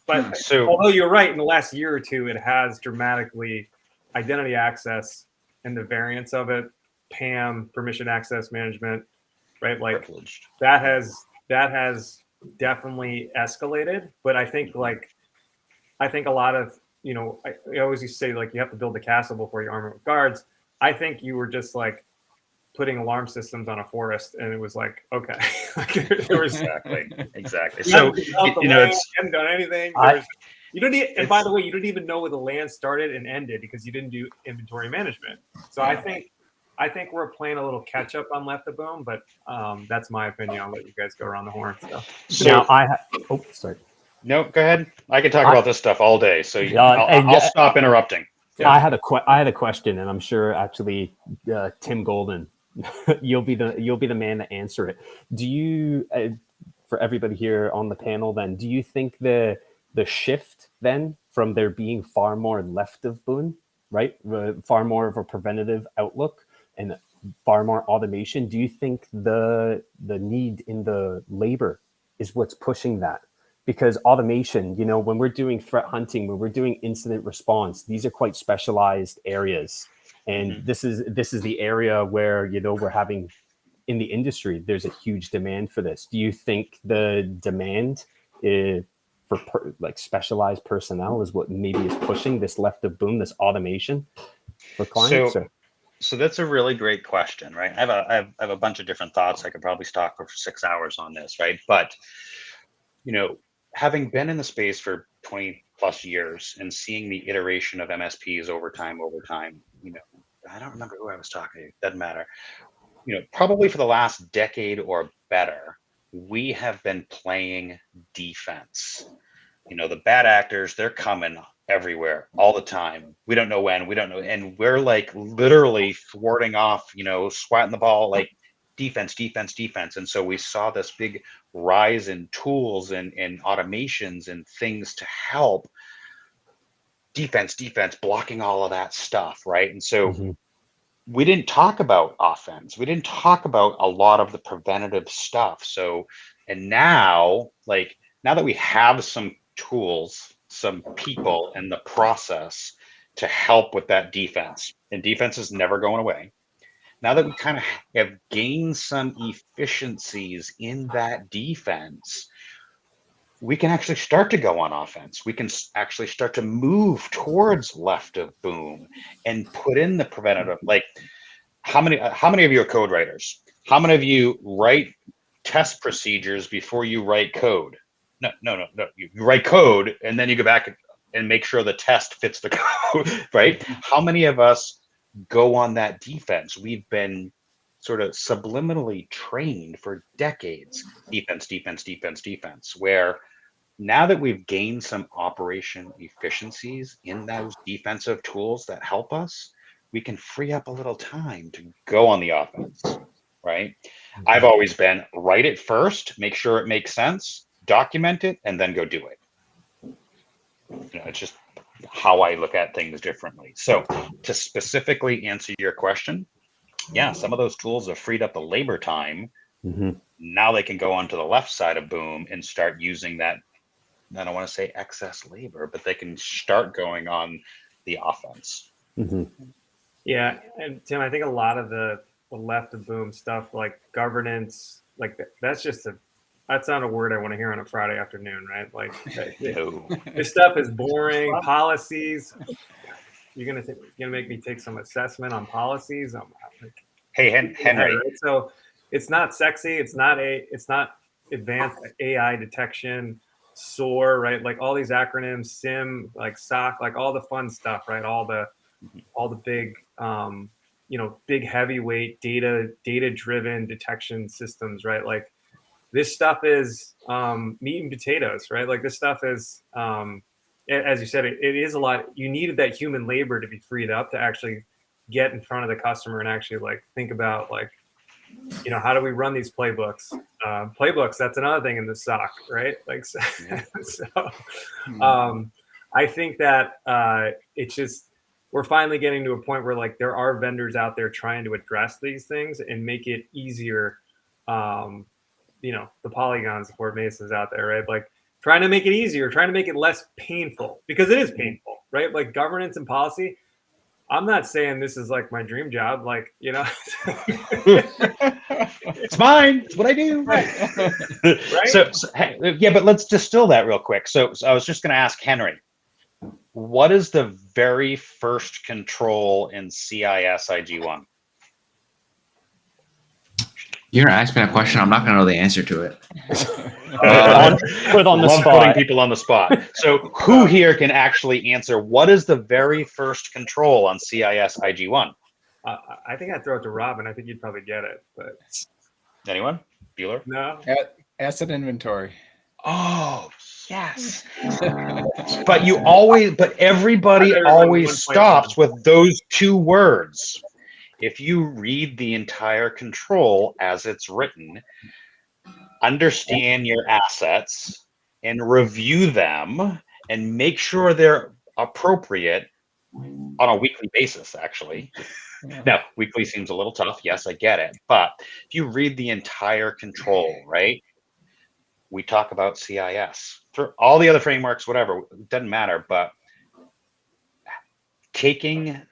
But although you're right, in the last year or two, it has dramatically identity access and the variance of it, PAM, permission access management, right? Like Privileged. that has definitely escalated. But I think a lot of, I always used to say, like, you have to build the castle before you arm it with guards. I think you were just like putting alarm systems on a forest, and it was like, okay. Exactly. So, haven't done anything. You don't need, and by the way, you didn't even know where the land started and ended because you didn't do inventory management. So I think we're playing a little catch up on Left of Boom, but that's my opinion. I'll let you guys go around the horn. So Now sorry. No, go ahead. I could talk about this stuff all day, so I'll stop interrupting. Yeah. I had a question, and I'm sure actually Tim Golden, you'll be the man to answer it. Do you, for everybody here on the panel, then, do you think the shift then from there being far more left of boom, right, far more of a preventative outlook and far more automation, do you think the need in the labor is what's pushing that? Because automation, when we're doing threat hunting, when we're doing incident response, these are quite specialized areas. And this is the area where, we're having in the industry, there's a huge demand for this. Do you think the demand for specialized personnel is what maybe is pushing this left of boom, this automation for clients? So that's a really great question, right? I have a bunch of different thoughts. I could probably talk for 6 hours on this, right? But, having been in the space for 20 plus years and seeing the iteration of MSPs over time, I don't remember who I was talking to, doesn't matter. Probably for the last decade or better, we have been playing defense. The bad actors, they're coming everywhere all the time. We don't know when, and we're like literally thwarting off, swatting the ball, like defense. And so we saw this big rise in tools and automations and things to help defense, blocking all of that stuff, right? And so we didn't talk about offense. We didn't talk about a lot of the preventative stuff. So, and now that we have some tools, some people in the process to help with that defense, and defense is never going away. Now that we kind of have gained some efficiencies in that defense, we can actually start to go on offense. We can actually start to move towards left of boom and put in the preventative. Like, how many of you are code writers? How many of you write test procedures before you write code? No. You write code and then you go back and make sure the test fits the code, right? How many of us go on that defense? We've been sort of subliminally trained for decades. Defense, where now that we've gained some operation efficiencies in those defensive tools that help us, we can free up a little time to go on the offense, right? I've always been write it first, make sure it makes sense, document it, and then go do it. It's just how I look at things differently. So to specifically answer your question, yeah, some of those tools have freed up the labor time. Now they can go onto the left side of boom and start using that. I don't want to say excess labor, but they can start going on the offense. Yeah, and Tim, I think a lot of the left of boom stuff, like governance, like that's not a word I want to hear on a Friday afternoon, right? Like, this stuff is boring. Policies. You're gonna make me take some assessment on policies. I'm like, hey, Henry. Right? So it's not sexy. It's not advanced AI detection, SOAR, right? Like all these acronyms, SIM, like SOC, like all the fun stuff, right? All the big, big heavyweight data-driven detection systems, right? Like this stuff is meat and potatoes, right? Like this stuff is, as you said, it is a lot. You needed that human labor to be freed up to actually get in front of the customer and actually like think about like, how do we run these playbooks? Playbooks, that's another thing in the SOC, right? Like, I think that it's just, we're finally getting to a point where like there are vendors out there trying to address these things and make it easier. The Polygons, the Fort Masons out there, right? Like trying to make it easier, trying to make it less painful, because it is painful, right? Like governance and policy. I'm not saying this is like my dream job, like, It's mine. It's what I do. Right. So, yeah, but let's distill that real quick. So I was just going to ask Henry, what is the very first control in CISIG1? You're gonna ask me that question. I'm not gonna know the answer to it. Put on the Love spot. putting people on the spot. So who here can actually answer what is the very first control on CIS IG1? I think I'd throw it to Rob, and I think you'd probably get it. But Anyone? Bueller? no. Asset inventory. Oh, yes. But everybody Everybody always 1.1. stops with those two words. If you read the entire control as it's written, understand your assets and review them and make sure they're appropriate on a weekly basis, actually. Now, weekly seems a little tough. Yes, I get it. But if you read the entire control, right? We talk about CIS. For all the other frameworks, whatever, it doesn't matter. But taking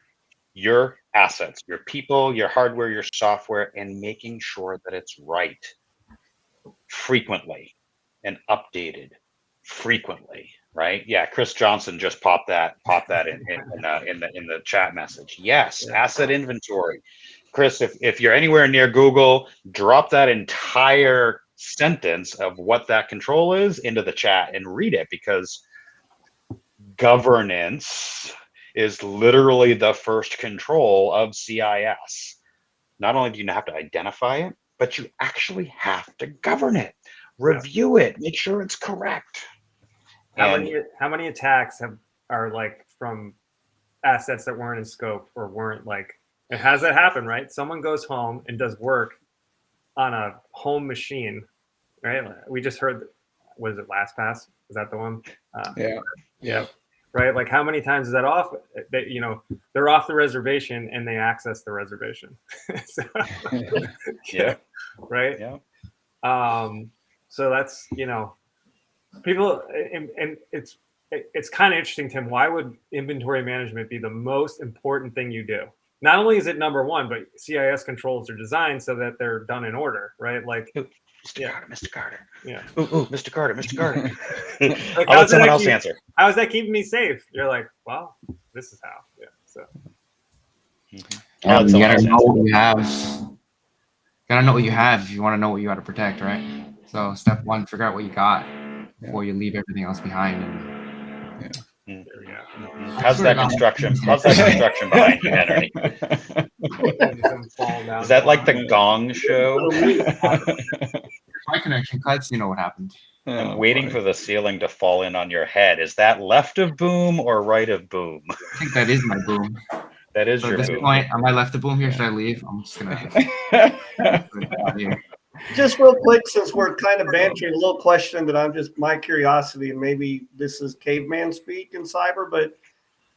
your assets, your people, your hardware, your software, and making sure that it's right frequently and updated frequently, right? Yeah, Chris Johnson just popped that in the chat message. Yes, Yeah. asset inventory. Chris, if you're anywhere near Google, drop that entire sentence of what that control is into the chat and read it, because governance is literally the first control of CIS. Not only do you have to identify it, but you actually have to govern it, review it, make sure it's correct. How many attacks are like from assets that weren't in scope or weren't like? And has that happened, right? Someone goes home and does work on a home machine, right? We just heard, was it LastPass? Is that the one? Yeah. Right. Like how many times is that off? That, you know, they're off the reservation and they access the reservation. So, Yeah. Right. Yeah. So that's, you know, people, and it's kind of interesting, Tim. Why would inventory management be the most important thing you do? Not only is it number one, but CIS controls are designed so that they're done in order, right? Like, Mr. Carter. Yeah. Ooh, Mr. Carter. Like, I'll let someone else answer. How is that keeping me safe? You're like, well, this is how. Yeah. So. You gotta know what you have. Gotta know what you have if you want to know what you got to protect, right? So step one, figure out what you got before you leave everything else behind. There we go. How's that construction behind you, Henry? Is that like the Gong Show? My connection cuts, you know what happened. I'm waiting for the ceiling to fall in on your head. Is that left of boom or right of boom? I think that is my boom. That is So your at this boom. point, am I left the boom here? Should I leave? I'm just gonna. Just real quick, since we're kind of bantering, a little question that I'm just my curiosity, and maybe this is caveman speak in cyber, but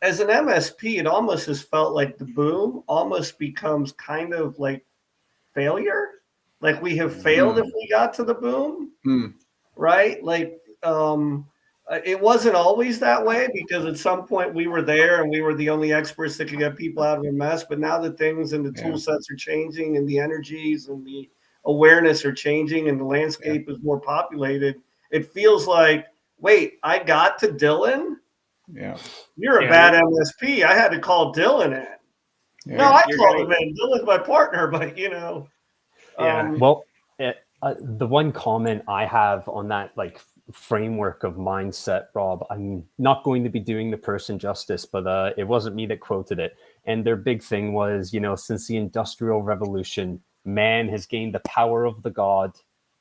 as an MSP, it almost has felt like the boom almost becomes kind of like failure. Like we have failed if we got to the boom, right? Like it wasn't always that way, because at some point we were there and we were the only experts that could get people out of a mess. But now that things and the tool sets are changing and the energies and the awareness are changing and the landscape is more populated, it feels like, wait, I got to Dylan? Yeah. You're a bad MSP. I had to call Dylan in. Yeah. No, I called him in. Dylan's my partner, but you know. Well, the one comment I have on that like framework of mindset, Rob, I'm not going to be doing the person justice, but it wasn't me that quoted it. And their big thing was, you know, since the Industrial Revolution, man has gained the power of the god,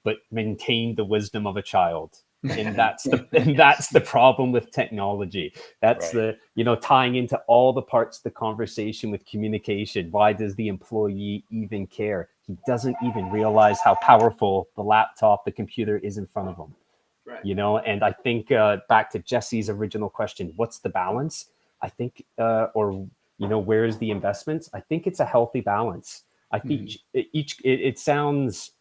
but maintained the wisdom of a child. And that's the problem with technology. That's the, you know, tying into all the parts of the conversation with communication. Why does the employee even care? He doesn't even realize how powerful the laptop, the computer is in front of him. Right. You know, and I think back to Jesse's original question, what's the balance? I think, or, you know, where's the investments? I think it's a healthy balance. I think it sounds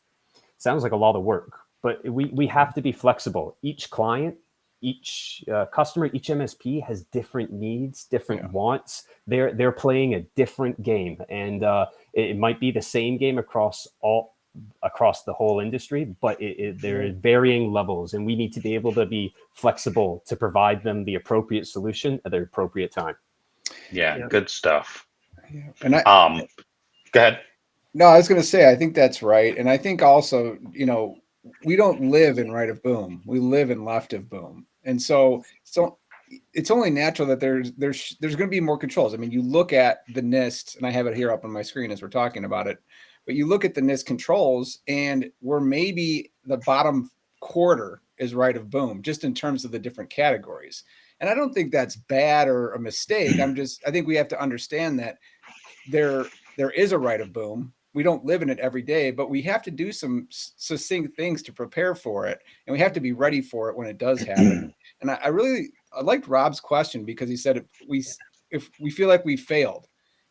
like a lot of work, but we have to be flexible. Each client, each customer, each MSP has different needs, different wants. They're playing a different game, and it might be the same game across the whole industry, but there are varying levels, and we need to be able to be flexible to provide them the appropriate solution at the appropriate time. Yeah, good stuff. Yeah. And go ahead. No, I was going to say, I think that's right. And I think also, we don't live in right of boom. We live in left of boom. And so it's only natural that there's going to be more controls. I mean, you look at the NIST, and I have it here up on my screen as we're talking about it, but you look at the NIST controls, and we're maybe the bottom quarter is right of boom, just in terms of the different categories. And I don't think that's bad or a mistake. I think we have to understand that there is a right of boom. We don't live in it every day, but we have to do some succinct things to prepare for it, and we have to be ready for it when it does happen. And I liked Rob's question, because he said if we feel like we failed,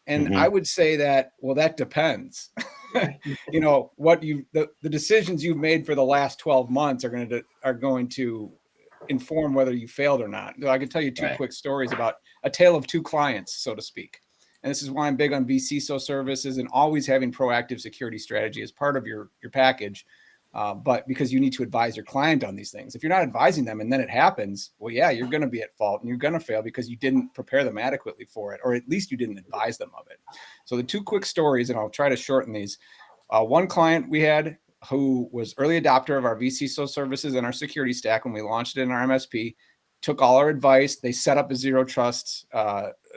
and I would say that, well, that depends. The decisions you've made for the last 12 months are going to inform whether you failed or not. I can tell you two quick stories about a tale of two clients, so to speak. And this is why I'm big on vCISO services and always having proactive security strategy as part of your package. But because you need to advise your client on these things. If you're not advising them and then it happens, well, yeah, you're going to be at fault and you're going to fail because you didn't prepare them adequately for it, or at least you didn't advise them of it. So the two quick stories, and I'll try to shorten these. One client we had who was early adopter of our vCISO services and our security stack when we launched it in our MSP, took all our advice. They set up a zero trust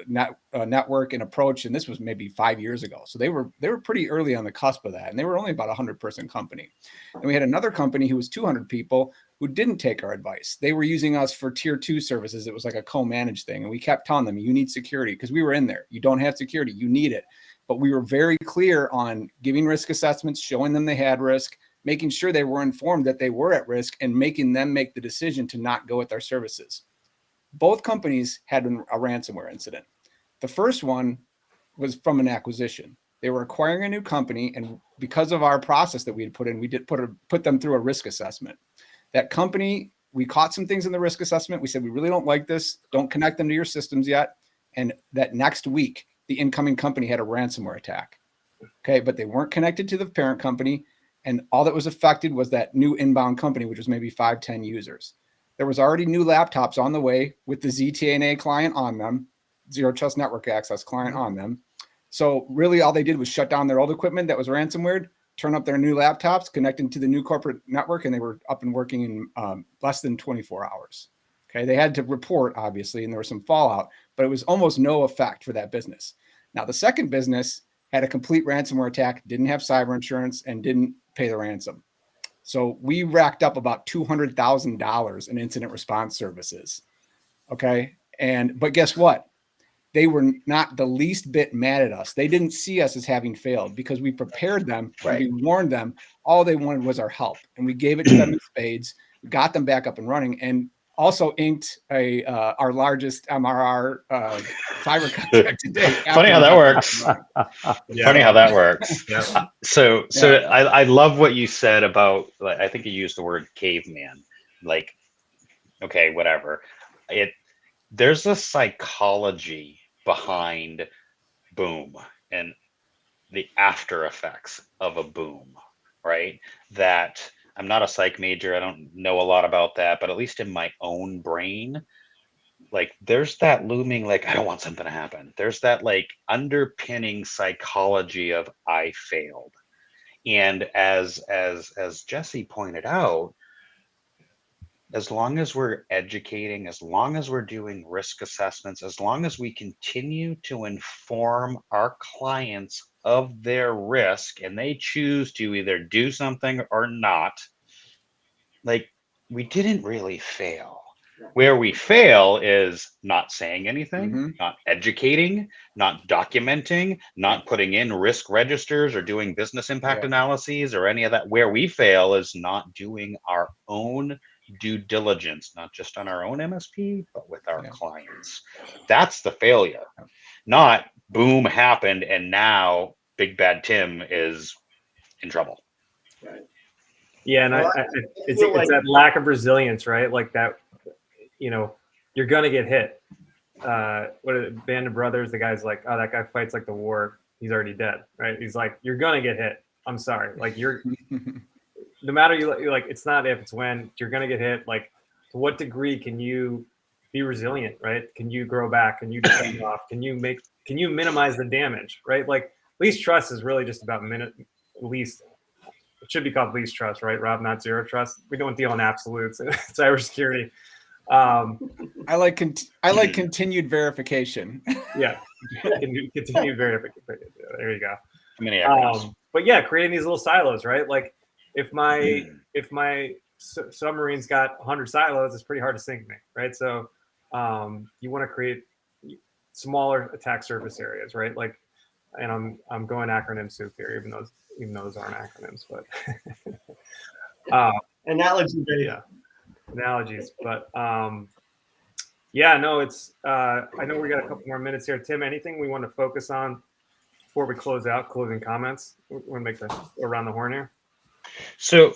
network and approach, and this was maybe 5 years ago. So they were pretty early on the cusp of that, and they were only about a 100-person company. And we had another company who was 200 people who didn't take our advice. They were using us for tier 2 services. It was like a co-managed thing, and we kept telling them, you need security, because we were in there. You don't have security, you need it. But we were very clear on giving risk assessments, showing them they had risk, making sure they were informed that they were at risk, and making them make the decision to not go with our services. Both companies had a ransomware incident. The first one was from an acquisition. They were acquiring a new company, and because of our process that we had put in, we did put them through a risk assessment. That company, we caught some things in the risk assessment. We said, we really don't like this. Don't connect them to your systems yet. And that next week, the incoming company had a ransomware attack. Okay, but they weren't connected to the parent company. And all that was affected was that new inbound company, which was maybe 5-10 users. There was already new laptops on the way with the ZTNA client on them, Zero Trust Network Access client on them. So really all they did was shut down their old equipment that was ransomware, turn up their new laptops, connecting to the new corporate network, and they were up and working in less than 24 hours. Okay, they had to report, obviously, and there was some fallout, but it was almost no effect for that business. Now, the second business had a complete ransomware attack, didn't have cyber insurance, and didn't pay the ransom. So we racked up about $200,000 in incident response services. Okay. But guess what? They were not the least bit mad at us. They didn't see us as having failed because we prepared them and we warned them. All they wanted was our help, and we gave it to them in spades. We got them back up and running, and also inked our largest MRR cyber contract to date. Funny how that works. Funny how that works. Yeah. So I love what you said about, I think you used the word caveman. Like, okay, whatever. There's a psychology behind boom and the after effects of a boom, right? That I'm not a psych major. I don't know a lot about that, but at least in my own brain, like there's that looming, like, I don't want something to happen. There's that like underpinning psychology of I failed. And as Jesse pointed out, as long as we're educating, as long as we're doing risk assessments, as long as we continue to inform our clients of their risk and they choose to either do something or not, like, we didn't really fail. Where we fail is not saying anything, not educating, not documenting, not putting in risk registers or doing business impact analyses or any of that. Where we fail is not doing our own due diligence, not just on our own MSP, but with our clients. That's the failure. Not boom happened and now Big Bad Tim is in trouble. Right. Yeah, and it's that lack of resilience, right? Like that, you're gonna get hit. What is it, Band of Brothers? The guy's like, oh, that guy fights like the war. He's already dead, right? He's like, you're gonna get hit. I'm sorry. Like you're, no matter you're like, it's not if, it's when. You're gonna get hit. Like, to what degree can you be resilient, right? Can you grow back? Can you defend off? Can you minimize the damage, right? Like least trust is really just about least. It should be called least trust, right, Rob? Not zero trust. We don't deal in absolutes in cybersecurity. I like continued verification. Yeah, continued verification. There you go. How many acronyms? But yeah, creating these little silos, right? Like if my submarine's got 100 silos, it's pretty hard to sink me, right? So you want to create smaller attack surface areas, right? Like, and I'm going acronym soup here, even though those aren't acronyms, but Analogy based. yeah, analogies. But yeah, no, it's I know we got a couple more minutes here. Tim, anything we want to focus on before we close out? Closing comments? We want to make the around the horn here. So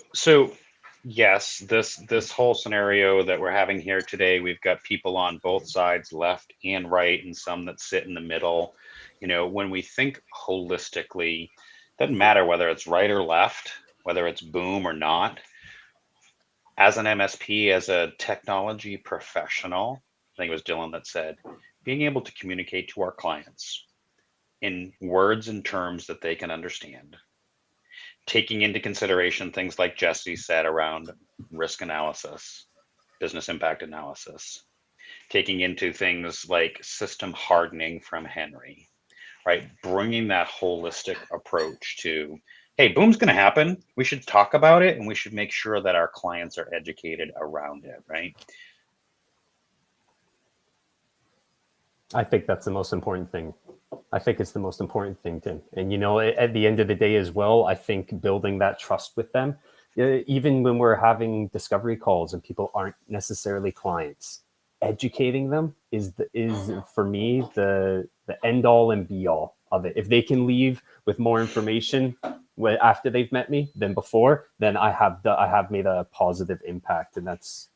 yes, this whole scenario that we're having here today, we've got people on both sides, left and right, and some that sit in the middle. You know, when we think holistically, doesn't matter whether it's right or left, whether it's boom or not. As an MSP, as a technology professional, I think it was Dylan that said, being able to communicate to our clients in words and terms that they can understand, taking into consideration things like Jesse said around risk analysis, business impact analysis, taking into things like system hardening from Henry, right? Bringing that holistic approach to, hey, boom's going to happen. We should talk about it, and we should make sure that our clients are educated around it, right? I think that's the most important thing. I think it's the most important thing, Tim. And, you know, at the end of the day as well, I think building that trust with them, even when we're having discovery calls and people aren't necessarily clients, educating them is for me the end all and be all of it. If they can leave with more information after they've met me than before, then I have made a positive impact. And that's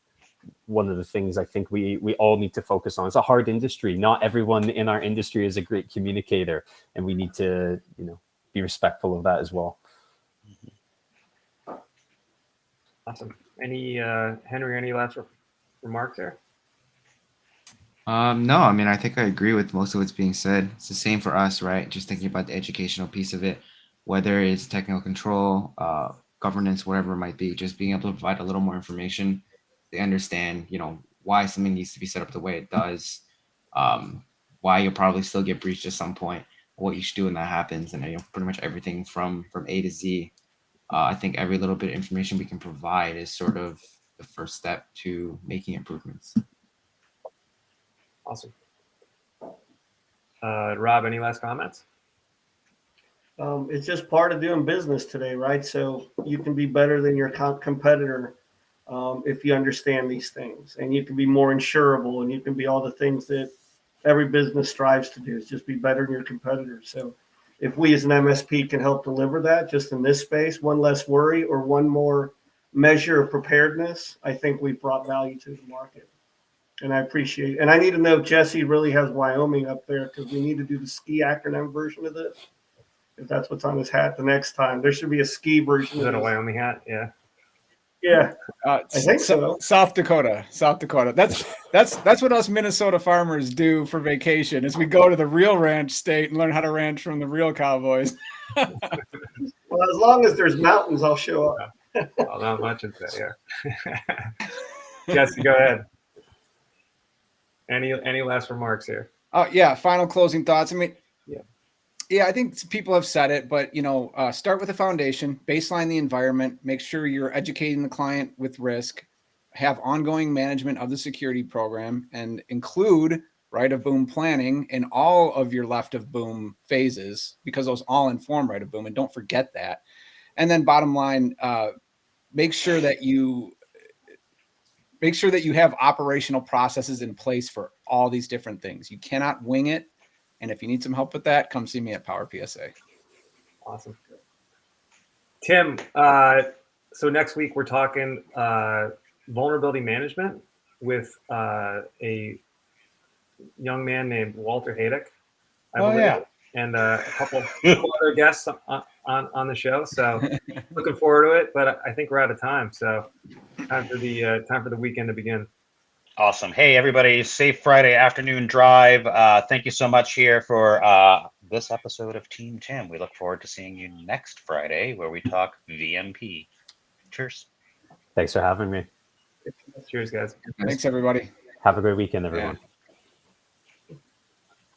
one of the things I think we all need to focus on. It's a hard industry. Not everyone in our industry is a great communicator, and we need to, you know, be respectful of that as well. Awesome. Any Henry, any last remarks there? No, I mean, I think I agree with most of what's being said. It's the same for us, right? Just thinking about the educational piece of it, whether it's technical control, governance, whatever it might be, just being able to provide a little more information. They understand, you know, why something needs to be set up the way it does, why you'll probably still get breached at some point, what you should do when that happens, and, you know, pretty much everything from A to Z. I think every little bit of information we can provide is sort of the first step to making improvements. Awesome. Rob, any last comments? It's just part of doing business today, right? So you can be better than your competitor if you understand these things, and you can be more insurable, and you can be all the things that every business strives to do, is just be better than your competitors. So if we as an MSP can help deliver that just in this space, one less worry or one more measure of preparedness, I think we've brought value to the market. And I appreciate it. And I need to know Jesse really has Wyoming up there, because we need to do the ski acronym version of this. If that's what's on his hat the next time, there should be a ski version. Is that a Wyoming hat? Yeah. Yeah, I think so. South Dakota. That's what us Minnesota farmers do for vacation, is we go to the real ranch state and learn how to ranch from the real cowboys. Well, as long as there's mountains, I'll show up. Well, not much of that, yeah. Jesse, go ahead. Any last remarks here? Oh yeah, final closing thoughts. I mean, yeah, I think people have said it, but, you know, start with a foundation, baseline the environment, make sure you're educating the client with risk, have ongoing management of the security program, and include right of boom planning in all of your left of boom phases, because those all inform right of boom, and don't forget that. And then bottom line, make sure that you have operational processes in place for all these different things. You cannot wing it. And if you need some help with that, come see me at Power PSA. Awesome. Tim, so next week we're talking vulnerability management with a young man named Walter Haydick, I believe, and a couple other guests on the show. So looking forward to it, but I think we're out of time. So time for the weekend to begin. Awesome. Hey, everybody, safe Friday afternoon drive. Thank you so much here for this episode of Team Tim. We look forward to seeing you next Friday where we talk VMP. Cheers. Thanks for having me. Cheers, guys. Thanks, everybody. Have a great weekend, everyone. Yeah.